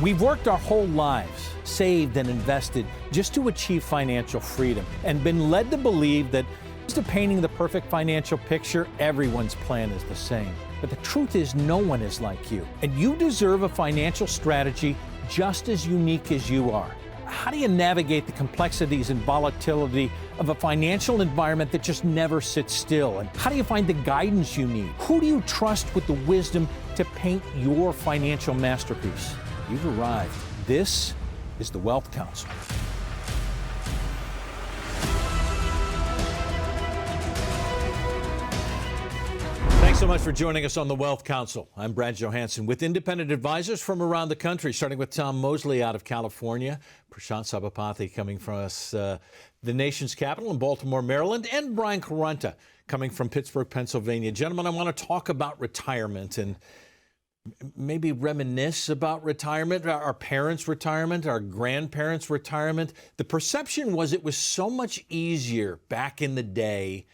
We've worked our whole lives, saved and invested just to achieve financial freedom, and been led to believe that instead of painting the perfect financial picture, everyone's plan is the same. But the truth is, no one is like you, and you deserve a financial strategy just as unique as you are. How do you navigate the complexities and volatility of a financial environment that just never sits still? And how do you find the guidance you need? Who do you trust with the wisdom to paint your financial masterpiece? You've arrived. This is the Wealth Council. Thanks so much for joining us on the Wealth Council. I'm Brad Johansson with independent advisors from around the country, starting with Tom Mosley out of California, Prashant Sabapathy coming from us, the nation's capital in Baltimore, Maryland, and Brian Carunta coming from Pittsburgh, Pennsylvania. Gentlemen, I want to talk about retirement and maybe reminisce about retirement, our parents' retirement, our grandparents' retirement. The perception was it was so much easier back in the day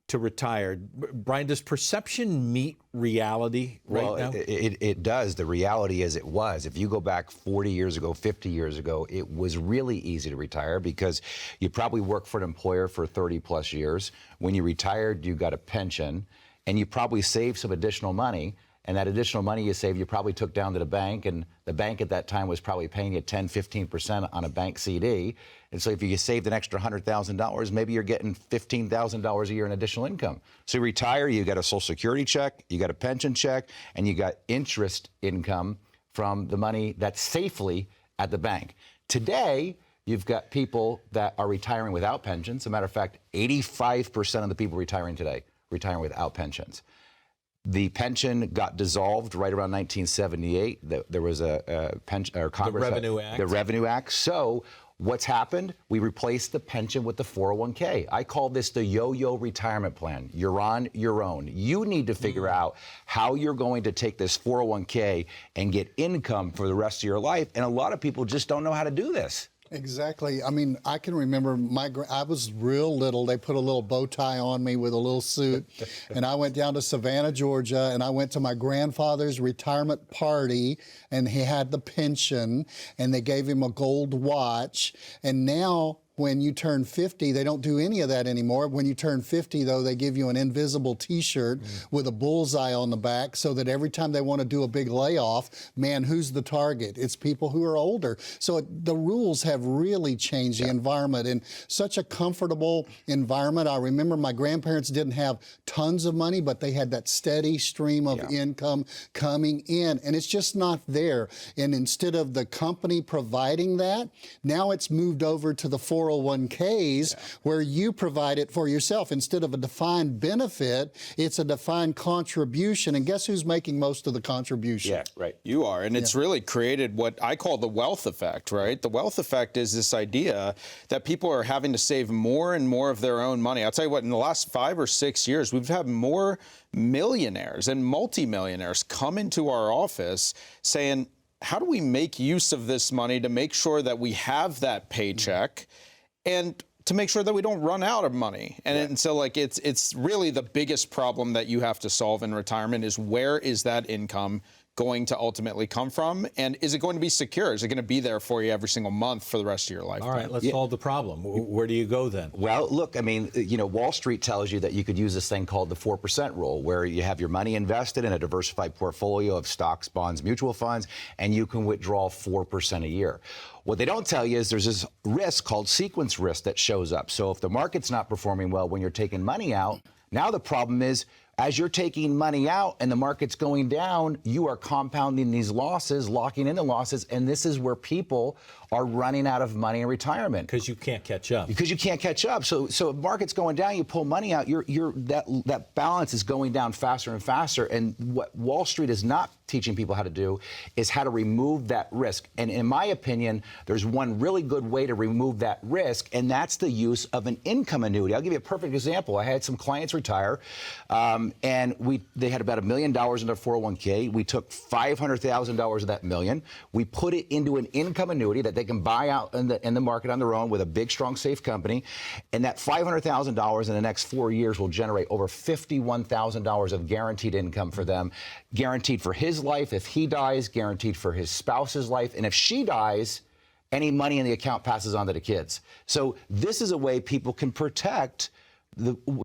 to retire. Brian, does perception meet reality right now? It does. The reality is it was. If you go back 40 years ago, 50 years ago, it was really easy to retire because you probably worked for an employer for 30 plus years. When you retired, you got a pension, and you probably saved some additional money. And that additional money you saved, you probably took down to the bank, and the bank at that time was probably paying you 10, 15% on a bank CD. And so if you saved an extra $100,000, maybe you're getting $15,000 a year in additional income. So you retire, you got a Social Security check, you got a pension check, and you got interest income from the money that's safely at the bank. Today, you've got people that are retiring without pensions. As a matter of fact, 85% of the people retiring today retiring without pensions. The pension got dissolved right around 1978. There was a pension, or Congress, the Revenue Act. The Revenue Act. So what's happened? We replaced the pension with the 401k. I call this the yo-yo retirement plan. You're on your own. You need to figure out how you're going to take this 401k and get income for the rest of your life. And a lot of people just don't know how to do this. Exactly. I mean, I can remember I was real little. They put a little bow tie on me with a little suit. And I went down to Savannah, Georgia, and I went to my grandfather's retirement party, and he had the pension, and they gave him a gold watch. And now, when you turn 50, they don't do any of that anymore. When you turn 50, though, they give you an invisible T-shirt with a bullseye on the back so that every time they want to do a big layoff, man, who's the target? It's people who are older. So the rules have really changed the environment, and such a comfortable environment. I remember my grandparents didn't have tons of money, but they had that steady stream of income coming in, and it's just not there. And instead of the company providing that, now it's moved over to the 401ks, where you provide it for yourself. Instead of a defined benefit, it's a defined contribution. And guess who's making most of the contribution? Yeah, right. You are. And it's really created what I call the wealth effect, right? The wealth effect is this idea that people are having to save more and more of their own money. I'll tell you what, in the last 5 or 6 years, we've had more millionaires and multimillionaires come into our office saying, how do we make use of this money to make sure that we have that paycheck and to make sure that we don't run out of money? And so like it's really the biggest problem that you have to solve in retirement is, where is that income going to ultimately come from? And is it going to be secure? Is it going to be there for you every single month for the rest of your life? All right, let's solve the problem. Where do you go then? Well, look, I mean, you know, Wall Street tells you that you could use this thing called the 4% rule, where you have your money invested in a diversified portfolio of stocks, bonds, mutual funds, and you can withdraw 4% a year. What they don't tell you is there's this risk called sequence risk that shows up. So if the market's not performing well when you're taking money out, now the problem is, as you're taking money out and the market's going down, you are compounding these losses, locking in the losses, and this is where people are running out of money in retirement. Because you can't catch up. Because you can't catch up. So if market's going down, you pull money out, that balance is going down faster and faster. And what Wall Street is not teaching people how to do is how to remove that risk. And in my opinion, there's one really good way to remove that risk, and that's the use of an income annuity. I'll give you a perfect example. I had some clients retire, And they had about $1 million in their 401k. We took $500,000 of that million. We put it into an income annuity that they can buy out in the market on their own with a big, strong, safe company. And that $500,000 in the next 4 years will generate over $51,000 of guaranteed income for them. Guaranteed for his life if he dies, guaranteed for his spouse's life. And if she dies, any money in the account passes on to the kids. So this is a way people can protect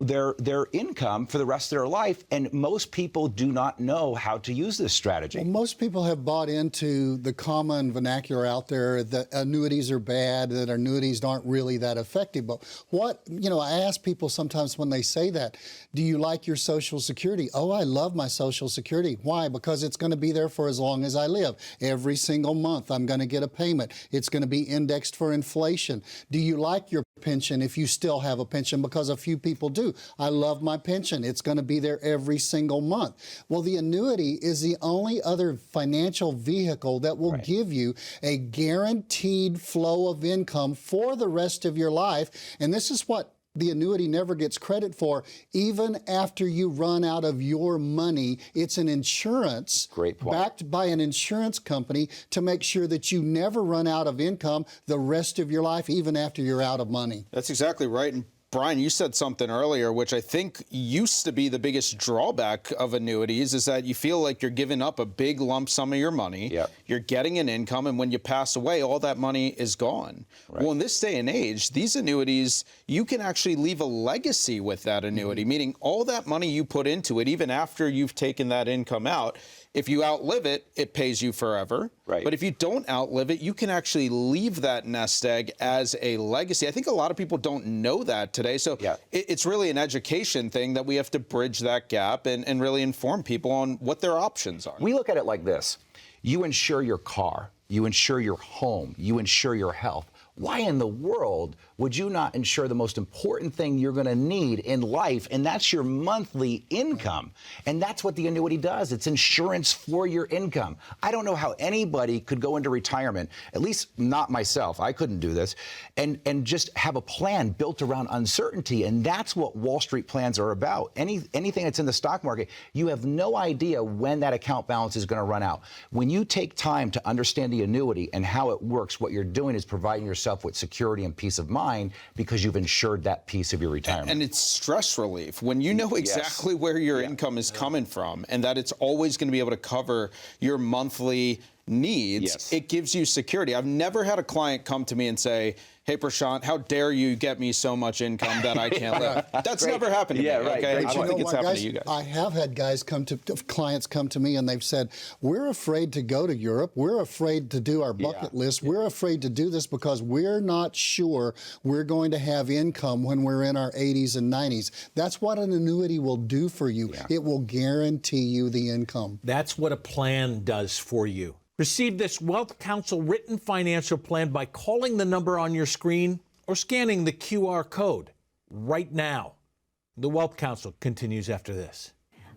their income for the rest of their life, and most people do not know how to use this strategy. Well, most people have bought into the common vernacular out there that annuities are bad, that annuities aren't really that effective. But I ask people sometimes when they say that, do you like your Social Security? Oh, I love my Social Security. Why? Because it's going to be there for as long as I live. Every single month I'm going to get a payment. It's going to be indexed for inflation. Do you like your pension if you still have a pension? Because a few people do. I love my pension. It's going to be there every single month. Well, the annuity is the only other financial vehicle that will give you a guaranteed flow of income for the rest of your life. And this is what the annuity never gets credit for. Even after you run out of your money, it's an insurance backed by an insurance company to make sure that you never run out of income the rest of your life, even after you're out of money. That's exactly right. And Brian, you said something earlier, which I think used to be the biggest drawback of annuities, is that you feel like you're giving up a big lump sum of your money. Yep. You're getting an income, and when you pass away, all that money is gone. Right. Well, in this day and age, these annuities, you can actually leave a legacy with that annuity, meaning all that money you put into it, even after you've taken that income out, if you outlive it, it pays you forever. Right. But if you don't outlive it, you can actually leave that nest egg as a legacy. I think a lot of people don't know that today. So it's really an education thing that we have to bridge that gap and really inform people on what their options are. We look at it like this. You insure your car. You insure your home. You insure your health. Why in the world would you not insure the most important thing you're going to need in life, and that's your monthly income? And that's what the annuity does. It's insurance for your income. I don't know how anybody could go into retirement, at least not myself, I couldn't do this, and just have a plan built around uncertainty. And that's what Wall Street plans are about. Anything that's in the stock market, you have no idea when that account balance is going to run out. When you take time to understand the annuity and how it works, what you're doing is providing yourself with security and peace of mind because you've insured that piece of your retirement. And it's stress relief. When you know exactly where your income is coming from and that it's always going to be able to cover your monthly needs, it gives you security. I've never had a client come to me and say, hey, Prashant, how dare you get me so much income that I can't live? That's never happened to me. Okay? I don't think it's happened to you guys. I have had clients come to me and they've said, we're afraid to go to Europe. We're afraid to do our bucket list. We're afraid to do this because we're not sure we're going to have income when we're in our 80s and 90s. That's what an annuity will do for you. It will guarantee you the income. That's what a plan does for you. Receive this Wealth Counsel written financial plan by calling the number on your screen or scanning the QR code right now. The Wealth Counsel continues after this.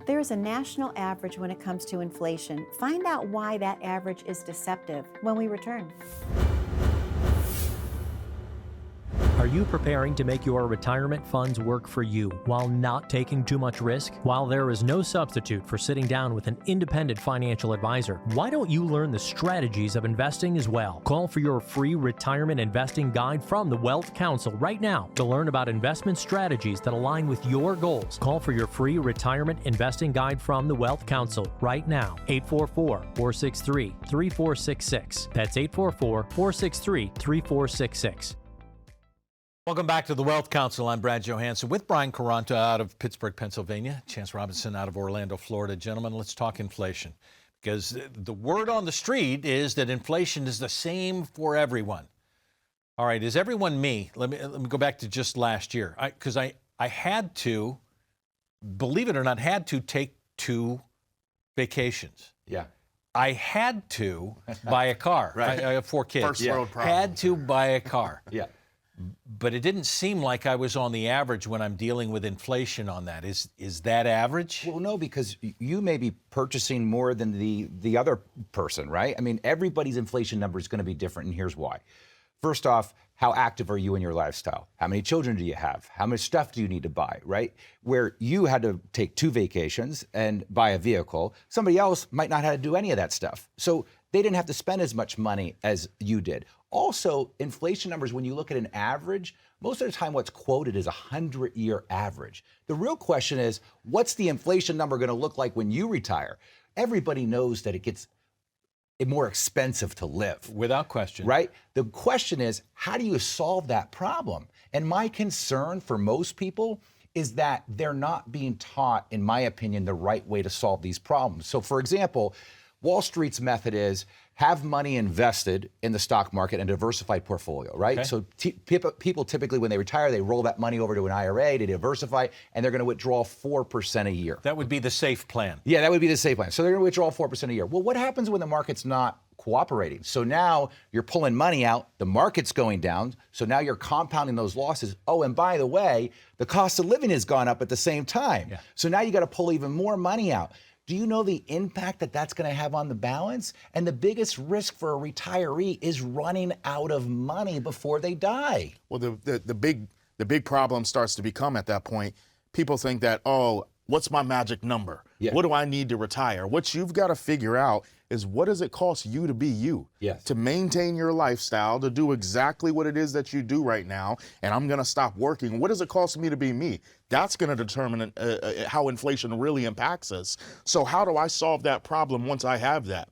There is a national average when it comes to inflation. Find out why that average is deceptive when we return. Are you preparing to make your retirement funds work for you while not taking too much risk? While there is no substitute for sitting down with an independent financial advisor, why don't you learn the strategies of investing as well? Call for your free retirement investing guide from the Wealth Counsel right now to learn about investment strategies that align with your goals. Call for your free retirement investing guide from the Wealth Counsel right now. 844-463-3466. That's 844-463-3466. Welcome back to the Wealth Counsel. I'm Brad Johansson with Brian Caranta out of Pittsburgh, Pennsylvania, Chance Robinson out of Orlando, Florida. Gentlemen, let's talk inflation, because the word on the street is that inflation is the same for everyone. All right, is everyone me? Let me go back to just last year, because I had to, believe it or not, take 2 vacations. Yeah. I had to buy a car. Right. I have 4 kids. First world problem. Had to buy a car. Yeah. But it didn't seem like I was on the average when I'm dealing with inflation on that. Is that average? Well, no, because you may be purchasing more than the other person, right? I mean, everybody's inflation number is going to be different, and here's why. First off, how active are you in your lifestyle? How many children do you have? How much stuff do you need to buy, right? Where you had to take 2 vacations and buy a vehicle, somebody else might not have to do any of that stuff. So they didn't have to spend as much money as you did. Also, inflation numbers, when you look at an average, most of the time what's quoted is a 100-year average. The real question is, what's the inflation number going to look like when you retire? Everybody knows that it gets more expensive to live. Without question. Right? The question is, how do you solve that problem? And my concern for most people is that they're not being taught, in my opinion, the right way to solve these problems. So, for example, Wall Street's method is have money invested in the stock market and a diversified portfolio, right? Okay. So people typically, when they retire, they roll that money over to an IRA to diversify, and they're going to withdraw 4% a year. That would be the safe plan. Yeah, that would be the safe plan. So they're going to withdraw 4% a year. Well, what happens when the market's not cooperating? So now you're pulling money out, the market's going down, so now you're compounding those losses. Oh, and by the way, the cost of living has gone up at the same time. Yeah. So now you got to pull even more money out. Do you know the impact that that's going to have on the balance? And the biggest risk for a retiree is running out of money before they die. Well, the big problem starts to become at that point. People think that, oh, what's my magic number? Yeah. What do I need to retire? What you've got to figure out is, what does it cost you to be you? Yes. To maintain your lifestyle, to do exactly what it is that you do right now, and I'm going to stop working. What does it cost me to be me? That's going to determine how inflation really impacts us. So how do I solve that problem once I have that?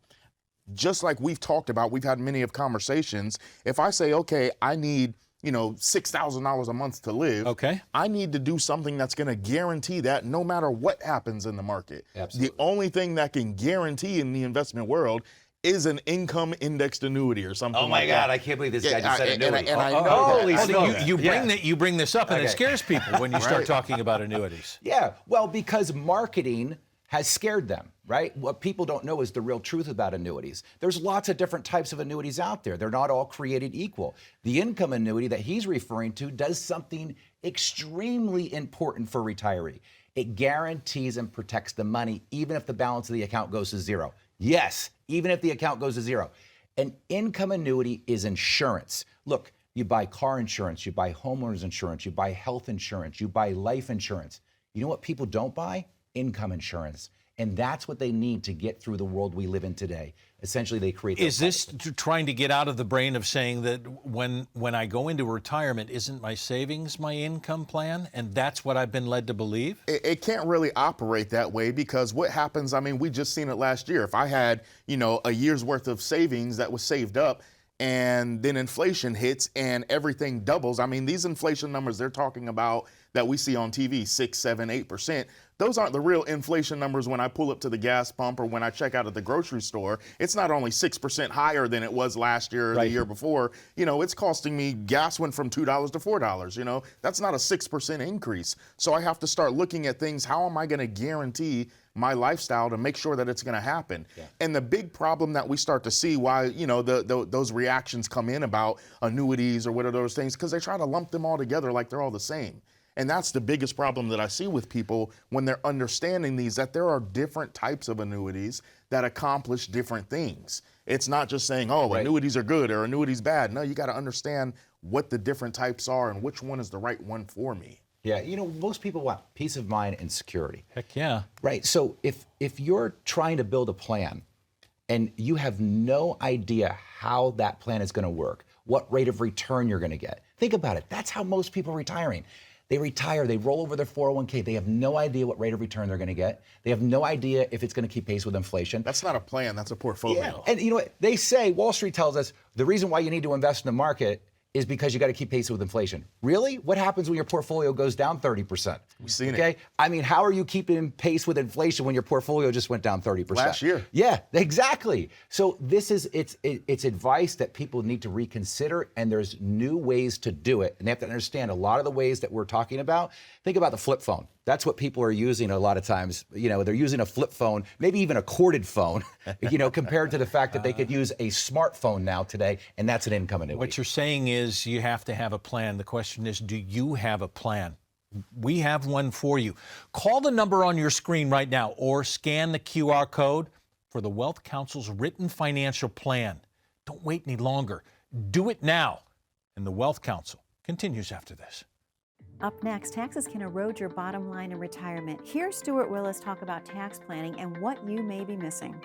Just like we've talked about, we've had many of conversations. If I say, okay, I need $6,000 a month to live. Okay. I need to do something that's going to guarantee that no matter what happens in the market. Absolutely. The only thing that can guarantee in the investment world is an income indexed annuity or something. Oh my like God, that. I can't believe this guy just said and annuity. I know Holy that. I know smokes. that. You bring this up, and it Okay. scares people when you start Right. talking about annuities. Yeah, well, because marketing has scared them, right? What people don't know is the real truth about annuities. There's lots of different types of annuities out there. They're not all created equal. The income annuity that he's referring to does something extremely important for retiree. It guarantees and protects the money even if the balance of the account goes to zero. Yes, even if the account goes to zero. An income annuity is insurance. Look, you buy car insurance, you buy homeowners insurance, you buy health insurance, you buy life insurance. You know what people don't buy? Income insurance. And that's what they need to get through the world we live in today. Essentially, they create. Is this trying to get out of the brain of saying that when I go into retirement, isn't my savings my income plan? And that's what I've been led to believe? It can't really operate that way, because what happens, I mean, we just seen it last year. If I had, a year's worth of savings that was saved up, and then inflation hits and everything doubles. I mean, these inflation numbers they're talking about that we see on TV, 6, 7, 8%. Those aren't the real inflation numbers when I pull up to the gas pump or when I check out at the grocery store. It's not only 6% higher than it was last year or the year before. It's costing me, gas went from $2 to $4. That's not a 6% increase. So I have to start looking at things. How am I going to guarantee my lifestyle to make sure that it's going to happen? Yeah. And the big problem that we start to see why, those reactions come in about annuities or what are those things, because they try to lump them all together like they're all the same. And that's the biggest problem that I see with people when they're understanding these, that there are different types of annuities that accomplish different things. It's not just saying, oh, annuities are good or annuities bad. No, you got to understand what the different types are and which one is the right one for me. Yeah, most people want peace of mind and security. Heck yeah. Right. So if you're trying to build a plan and you have no idea how that plan is going to work, what rate of return you're going to get, think about it. That's how most people are retiring. They retire, they roll over their 401k. They have no idea what rate of return they're going to get. They have no idea if it's going to keep pace with inflation. That's not a plan, that's a portfolio. Yeah. And you know what? They say, Wall Street tells us the reason why you need to invest in the market is because you got to keep pace with inflation. Really? What happens when your portfolio goes down 30%? We've seen it. Okay? I mean, how are you keeping pace with inflation when your portfolio just went down 30%? Last year. Yeah, exactly. So this is it's advice that people need to reconsider, and there's new ways to do it. And they have to understand a lot of the ways that we're talking about. Think about the flip phone. That's what people are using a lot of times. They're using a flip phone, maybe even a corded phone, compared to the fact that they could use a smartphone now today, and that's an income annuity. What you're saying is you have to have a plan. The question is, do you have a plan? We have one for you. Call the number on your screen right now or scan the QR code for the Wealth Council's written financial plan. Don't wait any longer. Do it now. And the Wealth Council continues after this. Up next, taxes can erode your bottom line in retirement. Here's Stuart Willis talk about tax planning and what you may be missing.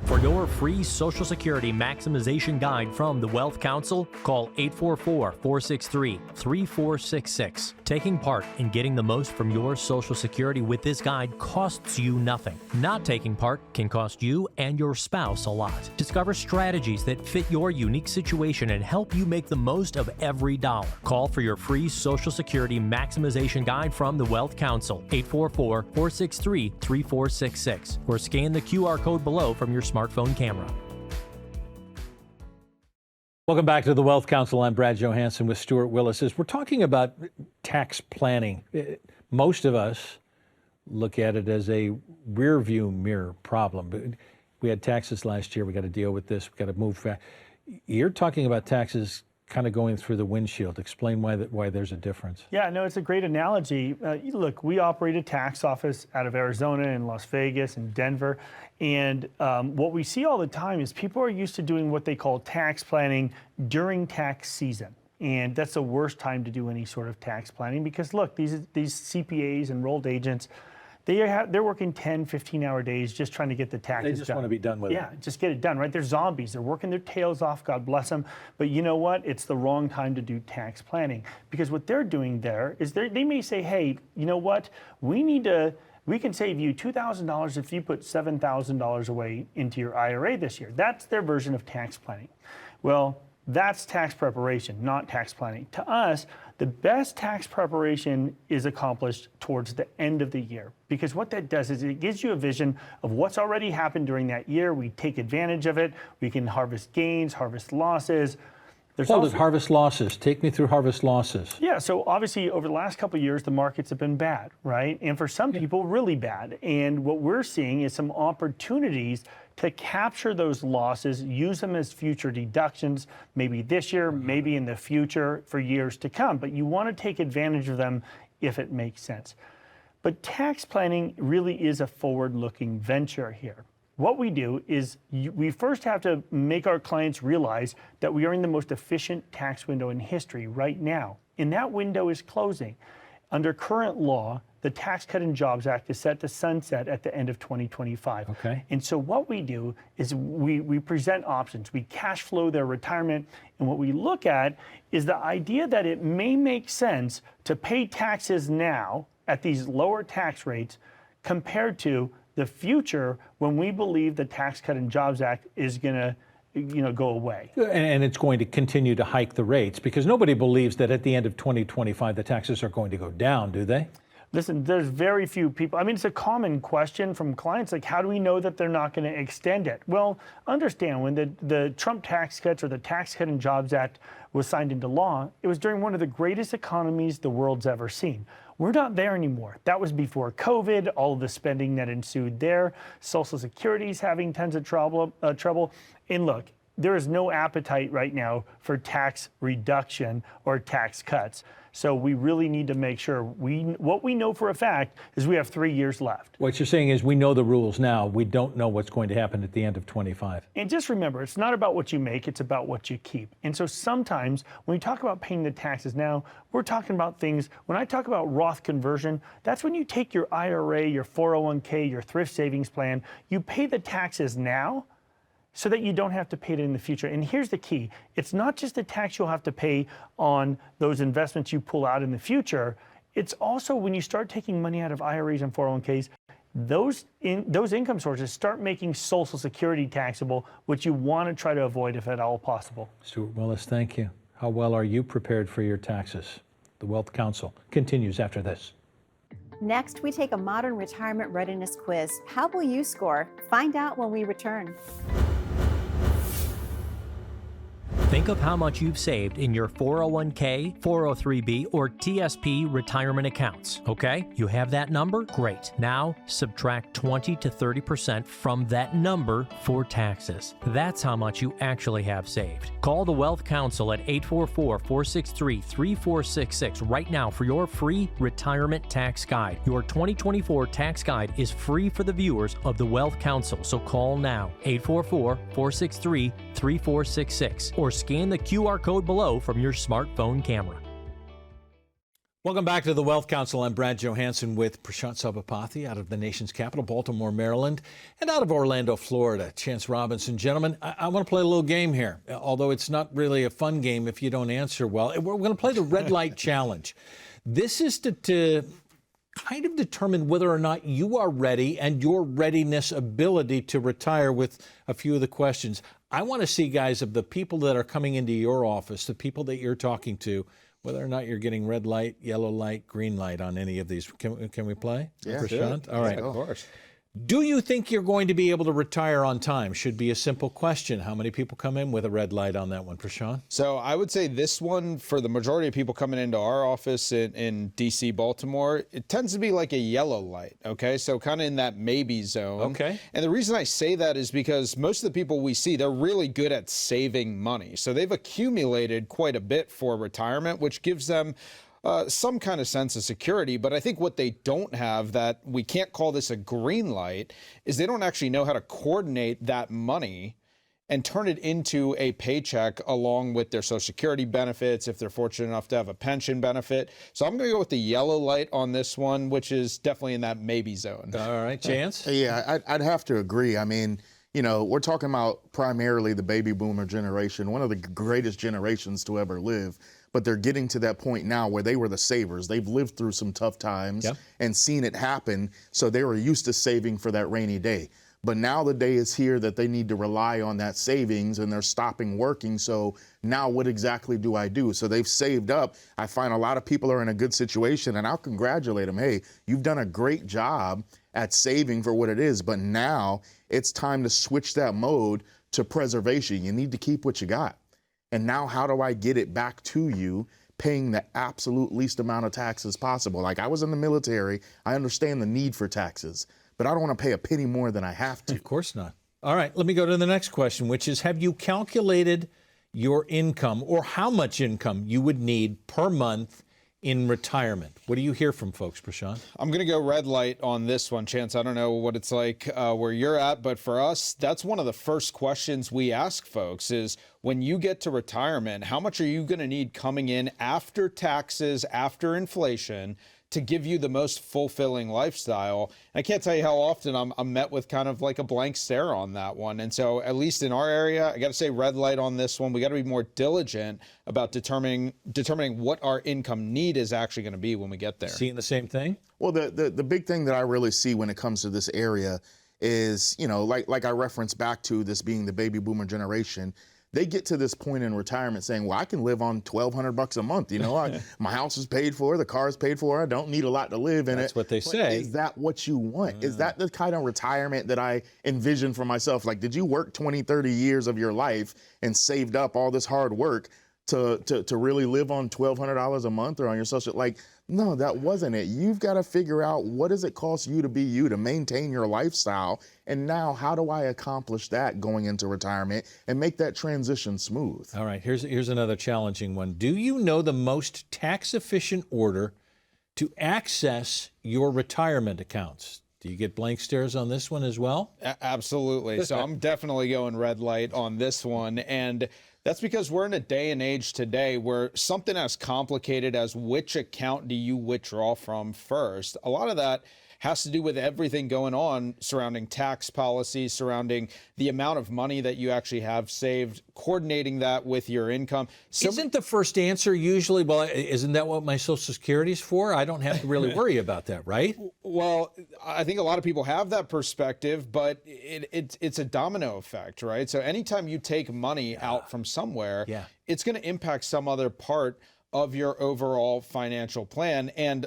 For your free Social Security maximization guide from the Wealth Council, call 844-463-3466. Taking part in getting the most from your Social Security with this guide costs you nothing. Not taking part can cost you and your spouse a lot. Discover strategies that fit your unique situation and help you make the most of every dollar. Call for your free Social Security maximization guide from the Wealth Council, 844-463-3466, or scan the QR code below from your smartphone camera. Welcome back to the Wealth Council. I'm Brad Johansson with Stuart Willis. As we're talking about tax planning, most of us look at it as a rear view mirror problem. We had taxes last year. We got to deal with this. We got to move fast. You're talking about taxes kind of going through the windshield. Explain why there's a difference. Yeah, no, it's a great analogy. Look, we operate a tax office out of Arizona and Las Vegas and Denver. And what we see all the time is people are used to doing what they call tax planning during tax season. And that's the worst time to do any sort of tax planning because, look, these CPAs, enrolled agents, they're working 10, 15-hour days just trying to get the taxes done. They just want to be done with it. Yeah, just get it done, right? They're zombies. They're working their tails off, God bless them. But you know what? It's the wrong time to do tax planning because what they're doing there is they may say, hey, you know what? We can save you $2,000 if you put $7,000 away into your IRA this year. That's their version of tax planning. Well, that's tax preparation, not tax planning. To us, the best tax preparation is accomplished towards the end of the year because what that does is it gives you a vision of what's already happened during that year. We take advantage of it. We can harvest gains, harvest losses. Harvest losses. Take me through harvest losses. Yeah, so obviously over the last couple of years, the markets have been bad, right? And for some people, really bad. And what we're seeing is some opportunities to capture those losses, use them as future deductions, maybe this year, maybe in the future for years to come. But you want to take advantage of them if it makes sense. But tax planning really is a forward-looking venture here. What we do is we first have to make our clients realize that we are in the most efficient tax window in history right now. And that window is closing. Under current law, the Tax Cut and Jobs Act is set to sunset at the end of 2025. Okay. And so what we do is we present options. We cash flow their retirement. And what we look at is the idea that it may make sense to pay taxes now at these lower tax rates compared to the future when we believe the Tax Cut and Jobs Act is going to go away. And it's going to continue to hike the rates because nobody believes that at the end of 2025 the taxes are going to go down, do they? Listen, there's very few people. I mean, it's a common question from clients, like, how do we know that they're not going to extend it? Well, understand when the Trump tax cuts or the Tax Cut and Jobs Act was signed into law, it was during one of the greatest economies the world's ever seen. We're not there anymore. That was before COVID, all of the spending that ensued there. Social Security's having tons of trouble. And look, there is no appetite right now for tax reduction or tax cuts. So we really need to make sure what we know for a fact is we have 3 years left. What you're saying is we know the rules now. We don't know what's going to happen at the end of 25. And just remember, it's not about what you make, it's about what you keep. And so sometimes when we talk about paying the taxes now, we're talking about things, when I talk about Roth conversion, that's when you take your IRA, your 401k, your thrift savings plan, you pay the taxes now, so that you don't have to pay it in the future. And here's the key. It's not just the tax you'll have to pay on those investments you pull out in the future. It's also when you start taking money out of IRAs and 401ks, those income sources start making Social Security taxable, which you want to try to avoid if at all possible. Stuart Willis, thank you. How well are you prepared for your taxes? The Wealth Council continues after this. Next, we take a modern retirement readiness quiz. How will you score? Find out when we return. Think of how much you've saved in your 401k, 403b, or TSP retirement accounts, okay? You have that number? Great. Now, subtract 20 to 30% from that number for taxes. That's how much you actually have saved. Call the Wealth Council at 844-463-3466 right now for your free retirement tax guide. Your 2024 tax guide is free for the viewers of the Wealth Council, so call now, 844-463-3466, or scan the QR code below from your smartphone camera. Welcome back to the Wealth Council. I'm Brad Johansson with Prashant Sabapathy out of the nation's capital, Baltimore, Maryland, and out of Orlando, Florida, Chance Robinson. Gentlemen, I want to play a little game here, although it's not really a fun game if you don't answer well. We're going to play the red light challenge. This is to kind of determine whether or not you are ready and your readiness ability to retire with a few of the questions. I want to see, guys, of the people that are coming into your office, the people that you're talking to, whether or not you're getting red light, yellow light, green light on any of these. Can we play? Yeah, Prashant? All right. Of course. Do you think you're going to be able to retire on time? Should be a simple question. How many people come in with a red light on that one, Prashant? So I would say this one, for the majority of people coming into our office in DC, Baltimore, it tends to be like a yellow light, okay? So kind of in that maybe zone. Okay. And the reason I say that is because most of the people we see, they're really good at saving money. So they've accumulated quite a bit for retirement, which gives them some kind of sense of security. But I think what they don't have, that we can't call this a green light, is they don't actually know how to coordinate that money and turn it into a paycheck along with their Social Security benefits, if they're fortunate enough to have a pension benefit. So I'm going to go with the yellow light on this one, which is definitely in that maybe zone. All right, Chance? Yeah, I'd have to agree. I mean, you know, we're talking about primarily the baby boomer generation, one of the greatest generations to ever live. But they're getting to that point now where they were the savers. They've lived through some tough times and seen it happen, so they were used to saving for that rainy day. But now the day is here that they need to rely on that savings, and they're stopping working. So now what exactly do I do? So they've saved up. I find a lot of people are in a good situation, and I'll congratulate them. Hey, you've done a great job at saving for what it is, but now it's time to switch that mode to preservation. You need to keep what you got. And now how do I get it back to you, paying the absolute least amount of taxes possible? Like, I was in the military. I understand the need for taxes, but I don't want to pay a penny more than I have to. Of course not. All right, let me go to the next question, which is, have you calculated your income or how much income you would need per month in retirement? What do you hear from folks, Prashant? I'm going to go red light on this one, Chance. I don't know what it's like where you're at, but for us, that's one of the first questions we ask folks is, when you get to retirement, how much are you going to need coming in after taxes, after inflation, to give you the most fulfilling lifestyle? And I can't tell you how often I'm met with kind of like a blank stare on that one. And so at least in our area, I got to say red light on this one. We got to be more diligent about determining what our income need is actually going to be when we get there. Seeing the same thing? Well, the big thing that I really see when it comes to this area is, you know, like I referenced back to this being the baby boomer generation. They get to this point in retirement saying, well, I can live on $1,200 a month. You know, my house is paid for, the car is paid for. I don't need a lot to live in. That's what they say. Is that what you want? Is that the kind of retirement that I envision for myself? Like, did you work 20, 30 years of your life and saved up all this hard work to really live on $1,200 a month or on your social? Like, no, that wasn't it. You've got to figure out, what does it cost you to be you, to maintain your lifestyle? And now, how do I accomplish that going into retirement and make that transition smooth? All right, here's another challenging one. Do you know the most tax-efficient order to access your retirement accounts? Do you get blank stares on this one as well? Absolutely. So I'm definitely going red light on this one. And that's because we're in a day and age today where something as complicated as which account do you withdraw from first, a lot of that has to do with everything going on surrounding tax policy, surrounding the amount of money that you actually have saved, coordinating that with your income. Isn't the first answer usually, well, isn't that what my Social Security is for? I don't have to really worry about that, right? Well, I think a lot of people have that perspective, but it's a domino effect, right? So anytime you take money out from somewhere, it's going to impact some other part of your overall financial plan. And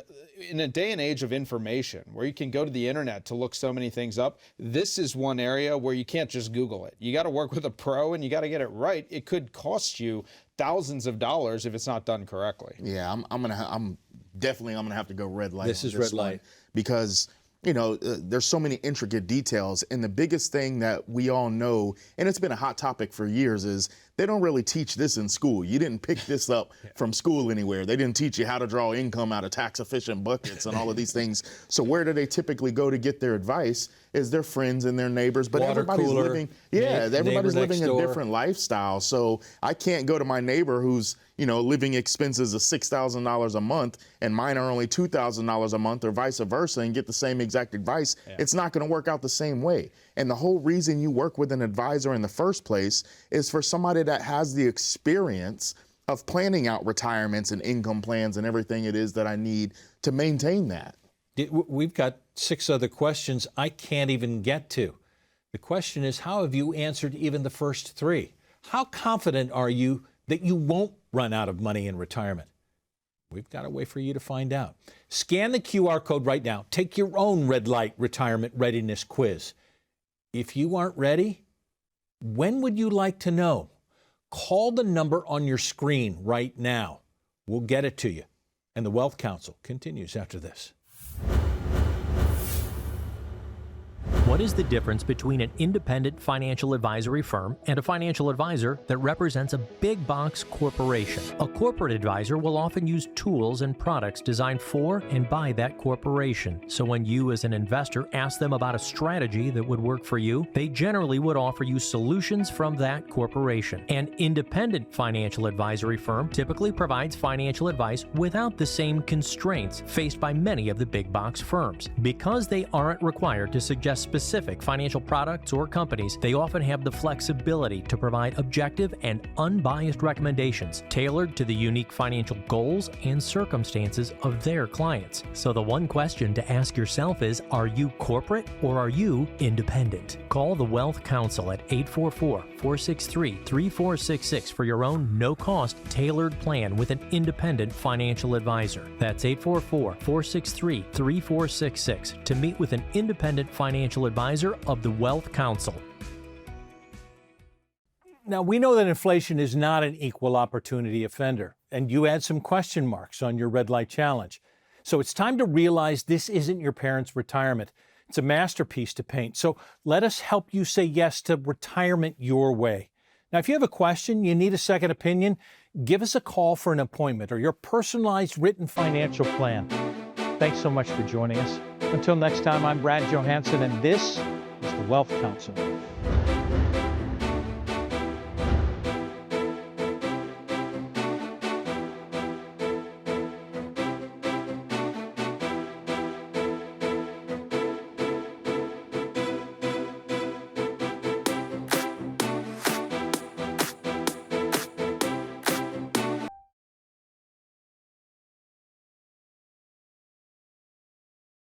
in a day and age of information where you can go to the internet to look so many things up, this is one area where you can't just Google it. You got to work with a pro and you got to get it right. It could cost you thousands of dollars if it's not done correctly. Yeah, I'm definitely gonna have to go red light. This is red light because there's so many intricate details, and the biggest thing that we all know, and it's been a hot topic for years, is they don't really teach this in school. You didn't pick this up from school anywhere. They didn't teach you how to draw income out of tax efficient buckets and all of these things. So where do they typically go to get their advice? Is their friends and their neighbors, but Water everybody's cooler, living, everybody's living a different lifestyle. So I can't go to my neighbor who's, living expenses of $6,000 a month and mine are only $2,000 a month or vice versa and get the same exact advice. It's not going to work out the same way. And the whole reason you work with an advisor in the first place is for somebody that has the experience of planning out retirements and income plans and everything it is that I need to maintain that. We've got 6 other questions I can't even get to. The question is, how have you answered even the first 3? How confident are you that you won't run out of money in retirement? We've got a way for you to find out. Scan the QR code right now. Take your own red light retirement readiness quiz. If you aren't ready, when would you like to know? Call the number on your screen right now. We'll get it to you. And the Wealth Council continues after this. What is the difference between an independent financial advisory firm and a financial advisor that represents a big box corporation? A corporate advisor will often use tools and products designed for and by that corporation. So when you as an investor ask them about a strategy that would work for you, they generally would offer you solutions from that corporation. An independent financial advisory firm typically provides financial advice without the same constraints faced by many of the big box firms. Because they aren't required to suggest specific financial products or companies, they often have the flexibility to provide objective and unbiased recommendations tailored to the unique financial goals and circumstances of their clients. So the one question to ask yourself is, are you corporate or are you independent? Call the Wealth Council at 844-463-3466 for your own no-cost tailored plan with an independent financial advisor. That's 844-463-3466 to meet with an independent financial advisor of the Wealth Council. Now, we know that inflation is not an equal opportunity offender, and you had some question marks on your red light challenge. So it's time to realize this isn't your parents' retirement. It's a masterpiece to paint. So let us help you say yes to retirement your way. Now, if you have a question, you need a second opinion, give us a call for an appointment or your personalized written financial plan. Thanks so much for joining us. Until next time, I'm Brad Johansson, and this is the Wealth Council.